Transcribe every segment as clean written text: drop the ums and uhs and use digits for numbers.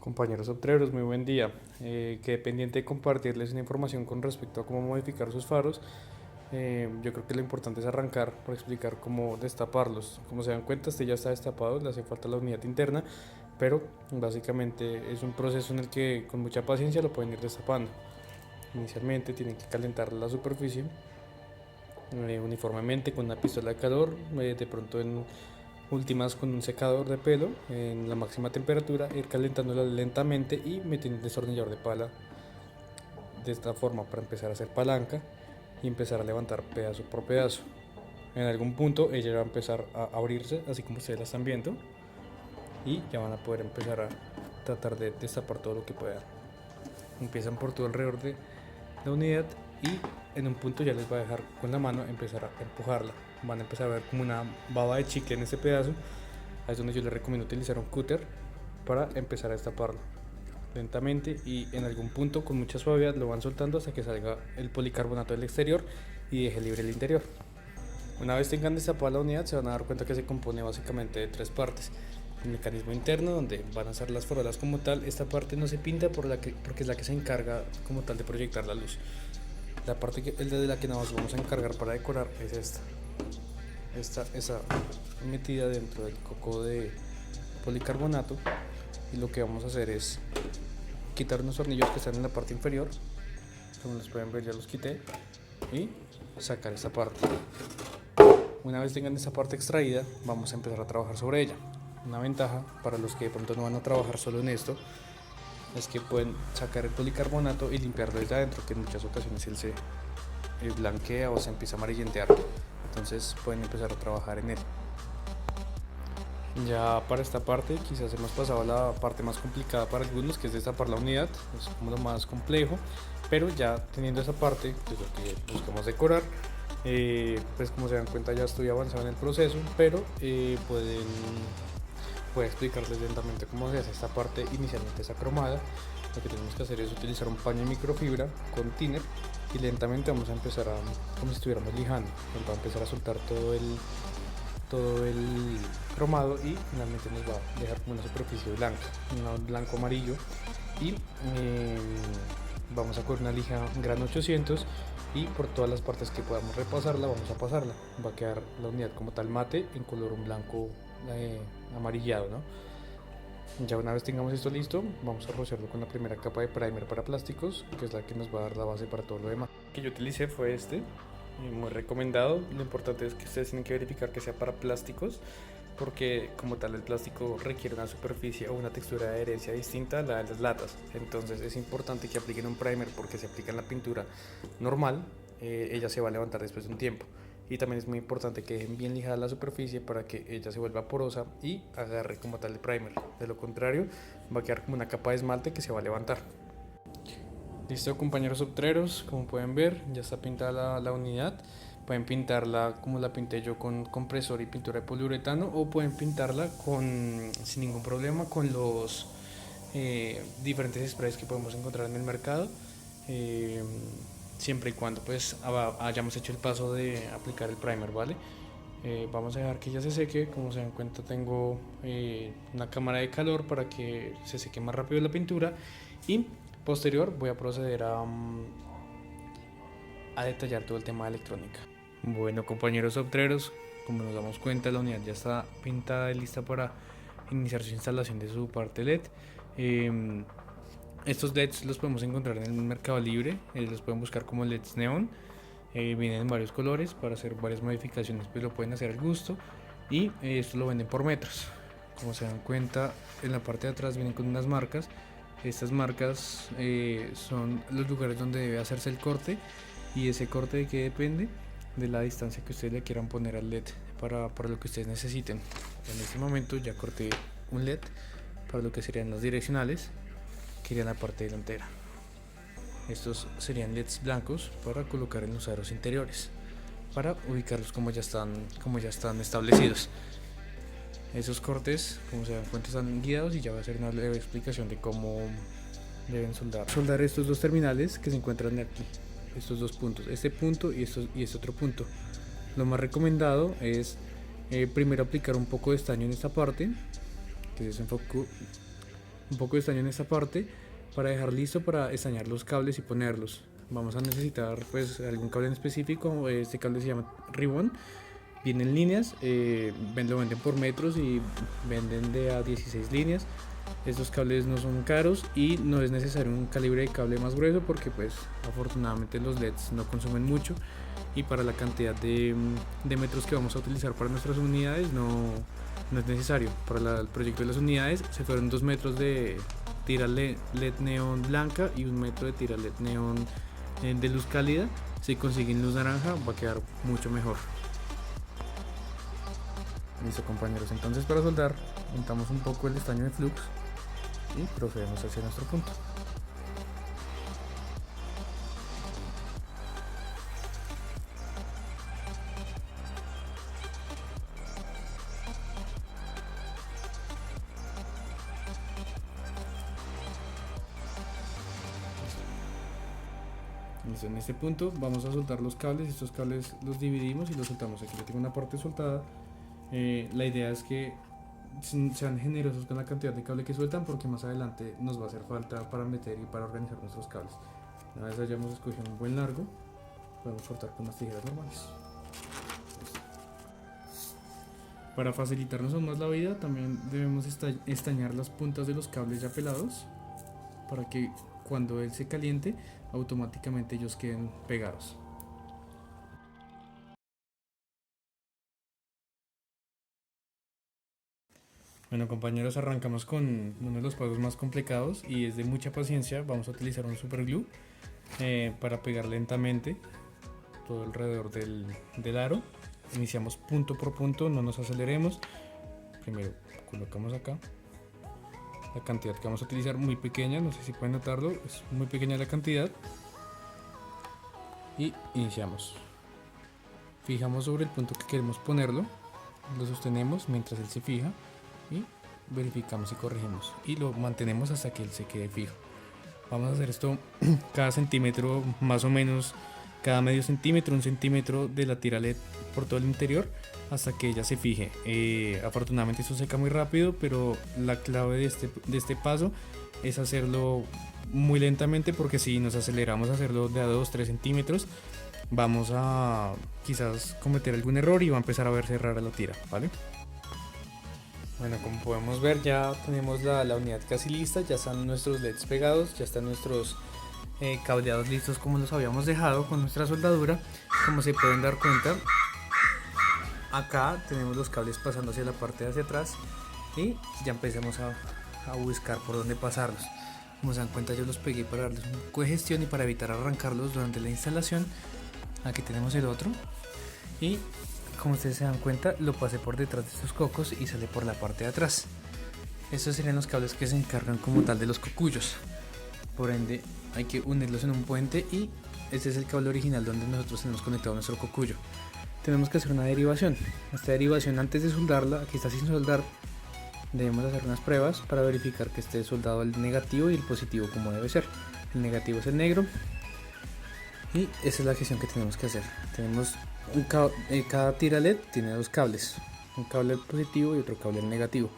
Compañeros optreros, muy buen día. Quedé pendiente de compartirles una información con respecto a cómo modificar sus faros. Yo creo que lo importante es arrancar por explicar cómo destaparlos. Como se dan cuenta, este ya está destapado, le hace falta la unidad interna, pero básicamente es un proceso en el que con mucha paciencia lo pueden ir destapando. Inicialmente tienen que calentar la superficie uniformemente con una pistola de calor, de pronto en últimas con un secador de pelo en la máxima temperatura, ir calentándola lentamente y metiendo un destornillador de pala de esta forma para empezar a hacer palanca y empezar a levantar pedazo por pedazo. En algún punto ella va a empezar a abrirse, así como ustedes la están viendo, y ya van a poder empezar a tratar de destapar todo lo que puedan. Empiezan por todo alrededor de la unidad y en un punto ya les va a dejar con la mano empezar a empujarla. Van a empezar a ver como una baba de chicle en este pedazo. Ahí es donde yo les recomiendo utilizar un cúter para empezar a destaparlo lentamente, y en algún punto con mucha suavidad lo van soltando hasta que salga el policarbonato del exterior y deje libre el interior. Una vez tengan destapada la unidad, se van a dar cuenta que se compone básicamente de tres partes. El mecanismo interno, donde van a ser las farolas como tal. Esta parte no se pinta porque es la que se encarga como tal de proyectar la luz. La parte de la que nos vamos a encargar para decorar es esa metida dentro del coco de policarbonato, y lo que vamos a hacer es quitar unos tornillos que están en la parte inferior. Como les pueden ver, ya los quité, y sacar esta parte. Una vez tengan esta parte extraída, vamos a empezar a trabajar sobre ella. Una ventaja para los que de pronto no van a trabajar solo en esto es que pueden sacar el policarbonato y limpiarlo desde adentro, que en muchas ocasiones él se blanquea o se empieza a amarillentear. Entonces pueden empezar a trabajar en él. Ya para esta parte quizás hemos pasado a la parte más complicada para algunos, que es destapar la unidad. Es como lo más complejo, pero ya teniendo esa parte, pues lo que buscamos decorar, pues como se dan cuenta ya estoy avanzado en el proceso, pero voy a explicarles lentamente cómo se hace esta parte. Inicialmente esa cromada, lo que tenemos que hacer es utilizar un paño de microfibra con thinner y lentamente vamos a empezar como si estuviéramos lijando. Nos va a empezar a soltar todo el cromado y finalmente nos va a dejar como una superficie blanca, un blanco amarillo, y vamos a coger una lija gran 800 y por todas las partes que podamos repasarla vamos a pasarla. Va a quedar la unidad como tal mate en color un blanco amarillado, ¿no? Ya una vez tengamos esto listo, vamos a rociarlo con la primera capa de primer para plásticos, que es la que nos va a dar la base para todo lo demás. El que yo utilicé fue este, muy recomendado. Lo importante es que ustedes tienen que verificar que sea para plásticos, porque como tal el plástico requiere una superficie o una textura de adherencia distinta a la de las latas. Entonces es importante que apliquen un primer, porque si aplican la pintura normal, ella se va a levantar después de un tiempo. Y también es muy importante que dejen bien lijada la superficie para que ella se vuelva porosa y agarre como tal el primer. De lo contrario, va a quedar como una capa de esmalte que se va a levantar. Listo, compañeros optreros, como pueden ver ya está pintada la unidad. Pueden pintarla como la pinté yo, con compresor y pintura de poliuretano, o pueden pintarla sin ningún problema con los diferentes sprays que podemos encontrar en el mercado, siempre y cuando pues hayamos hecho el paso de aplicar el primer, ¿vale? Vamos a dejar que ya se seque. Como se dan cuenta, tengo una cámara de calor para que se seque más rápido la pintura, y posterior voy a proceder a detallar todo el tema de electrónica. Bueno, compañeros optreros, como nos damos cuenta, la unidad ya está pintada y lista para iniciar su instalación de su parte LED. Estos LEDs los podemos encontrar en el Mercado Libre, los pueden buscar como LEDs neón. Vienen en varios colores para hacer varias modificaciones, pues lo pueden hacer al gusto, y esto lo venden por metros. Como se dan cuenta, en la parte de atrás vienen con unas marcas. Estas marcas son los lugares donde debe hacerse el corte, y ese corte de qué depende de la distancia que ustedes le quieran poner al LED para lo que ustedes necesiten. En este momento ya corté un LED para lo que serían las direccionales, que irían en la parte delantera. Estos serían LEDs blancos para colocar en los aros interiores, para ubicarlos como ya están establecidos. Esos cortes, como se dan cuenta, están guiados, y ya va a ser una leve explicación de cómo deben soldar estos dos terminales que se encuentran aquí, estos dos puntos, este punto y este otro punto. Lo más recomendado es primero aplicar un poco de estaño en esta parte, que se enfocó, un poco de estaño en esta parte para dejar listo para estañar los cables y ponerlos. Vamos a necesitar pues algún cable en específico. Este cable se llama Ribbon, viene en líneas, lo venden por metros y venden de a 16 líneas. Estos cables no son caros y no es necesario un calibre de cable más grueso porque pues afortunadamente los LEDs no consumen mucho, y para la cantidad de metros que vamos a utilizar para nuestras unidades no es necesario. Para el proyecto de las unidades se fueron 2 metros de tira LED neón blanca y 1 metro de tira LED neón de luz cálida. Si consiguen luz naranja va a quedar mucho mejor. Listo, compañeros, entonces para soldar untamos un poco el estaño de flux y procedemos hacia nuestro punto. Listo, en este punto vamos a soltar los cables. Estos cables los dividimos y los soltamos. Aquí ya tengo una parte soltada. La idea es que sean generosos con la cantidad de cable que sueltan porque más adelante nos va a hacer falta para meter y para organizar nuestros cables. Una vez hayamos escogido un buen largo, podemos cortar con las tijeras normales. Listo. Para facilitarnos aún más la vida, también debemos estañar las puntas de los cables ya pelados para que cuando él se caliente automáticamente ellos queden pegados. Bueno, compañeros, arrancamos con uno de los pasos más complicados y es de mucha paciencia. Vamos a utilizar un super glue para pegar lentamente todo alrededor del aro. Iniciamos punto por punto, no nos aceleremos. Primero colocamos acá la cantidad que vamos a utilizar, muy pequeña, no sé si pueden notarlo, es muy pequeña la cantidad. Y iniciamos. Fijamos sobre el punto que queremos ponerlo, lo sostenemos mientras él se fija y verificamos y corregimos y lo mantenemos hasta que él se quede fijo. Vamos a hacer esto cada centímetro, más o menos cada medio centímetro, 1 centímetro de la tira LED por todo el interior hasta que ella se fije. Afortunadamente esto seca muy rápido, pero la clave de este paso es hacerlo muy lentamente, porque si nos aceleramos a hacerlo de a 2-3 centímetros vamos a quizás cometer algún error y va a empezar a verse rara la tira, ¿vale? Bueno, como podemos ver ya tenemos la unidad casi lista, ya están nuestros LEDs pegados, ya están nuestros cableados listos como los habíamos dejado con nuestra soldadura. Como se pueden dar cuenta, acá tenemos los cables pasando hacia la parte de hacia atrás y ya empezamos a buscar por dónde pasarlos. Como se dan cuenta, yo los pegué para darles un poco de gestión y para evitar arrancarlos durante la instalación. Aquí tenemos el otro y como ustedes se dan cuenta lo pasé por detrás de estos cocos y sale por la parte de atrás. Estos serían los cables que se encargan como tal de los cocuyos, por ende hay que unirlos en un puente y este es el cable original donde nosotros tenemos conectado nuestro cocuyo. Tenemos que hacer una derivación. Esta derivación, antes de soldarla, aquí está sin soldar, debemos hacer unas pruebas para verificar que esté soldado el negativo y el positivo como debe ser. El negativo es el negro y esa es la gestión que tenemos que hacer. Tenemos cada tira LED tiene 2 cables, un cable al positivo y otro cable al negativo.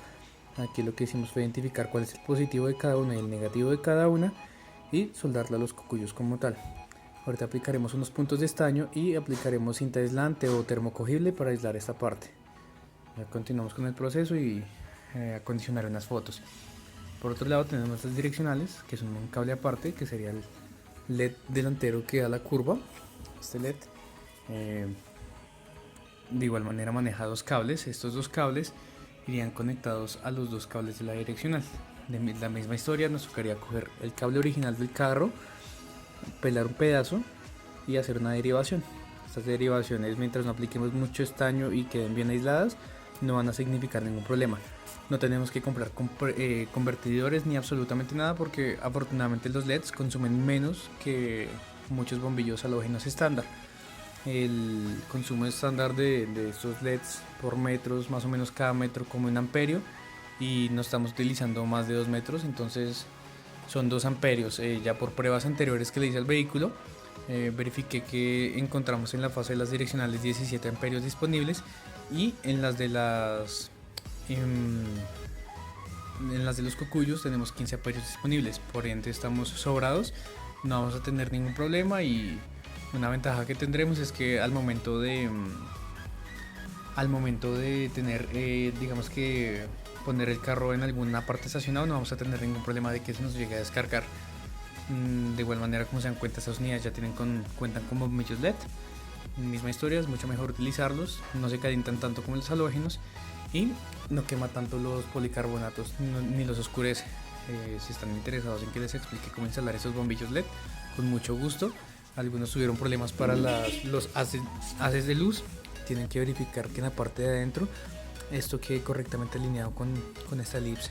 Aquí lo que hicimos fue identificar cuál es el positivo de cada una y el negativo de cada una y soldarla a los cocuyos como tal. Ahorita aplicaremos unos puntos de estaño y aplicaremos cinta aislante o termocogible para aislar esta parte. Ya continuamos con el proceso y acondicionar unas fotos. Por otro lado tenemos las direccionales, que son un cable aparte, que sería el LED delantero que da la curva. Este LED de igual manera maneja 2 cables. Estos 2 cables irían conectados a los 2 cables de la direccional. De la misma historia, nos tocaría coger el cable original del carro, pelar un pedazo y hacer una derivación. Estas derivaciones, mientras no apliquemos mucho estaño y queden bien aisladas, no van a significar ningún problema. No tenemos que comprar convertidores ni absolutamente nada, porque afortunadamente los LEDs consumen menos que muchos bombillos halógenos estándar. El consumo estándar de estos LEDs por metros, más o menos cada metro como 1 amperio, y no estamos utilizando más de 2 metros, entonces son 2 amperios. Ya por pruebas anteriores que le hice al vehículo, verifiqué que encontramos en la fase de las direccionales 17 amperios disponibles y en las de las en las de los cocuyos tenemos 15 apoyos disponibles, por ende estamos sobrados, no vamos a tener ningún problema. Y una ventaja que tendremos es que al momento de tener, digamos que poner el carro en alguna parte estacionado, no vamos a tener ningún problema de que se nos llegue a descargar. De igual manera, como se dan cuenta, estas unidades ya cuentan con bombillos LED. Misma historia, es mucho mejor utilizarlos, no se calientan tanto como los halógenos y no quema tanto los policarbonatos ni los oscurece. Si están interesados en que les explique cómo instalar esos bombillos LED, con mucho gusto. Algunos tuvieron problemas para los haces de luz, tienen que verificar que en la parte de adentro esto quede correctamente alineado con esta elipse.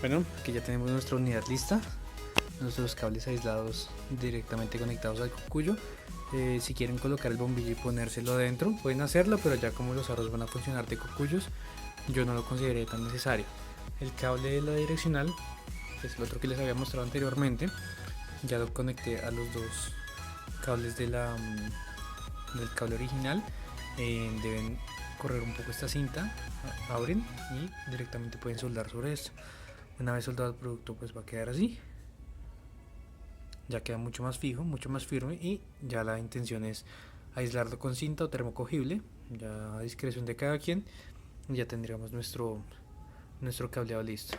Bueno, aquí ya tenemos nuestra unidad lista, nuestros cables aislados directamente conectados al cucuyo. Si quieren colocar el bombillo y ponérselo adentro, pueden hacerlo, pero ya como los aros van a funcionar de cocuyos, yo no lo consideré tan necesario. El cable de la direccional, que es el otro que les había mostrado anteriormente, ya lo conecté a los dos cables del cable original. Deben correr un poco esta cinta, abren y directamente pueden soldar sobre esto. Una vez soldado el producto, pues va a quedar así, ya queda mucho más fijo, mucho más firme, y ya la intención es aislarlo con cinta o termocogible, ya a discreción de cada quien. Ya tendríamos nuestro cableado listo.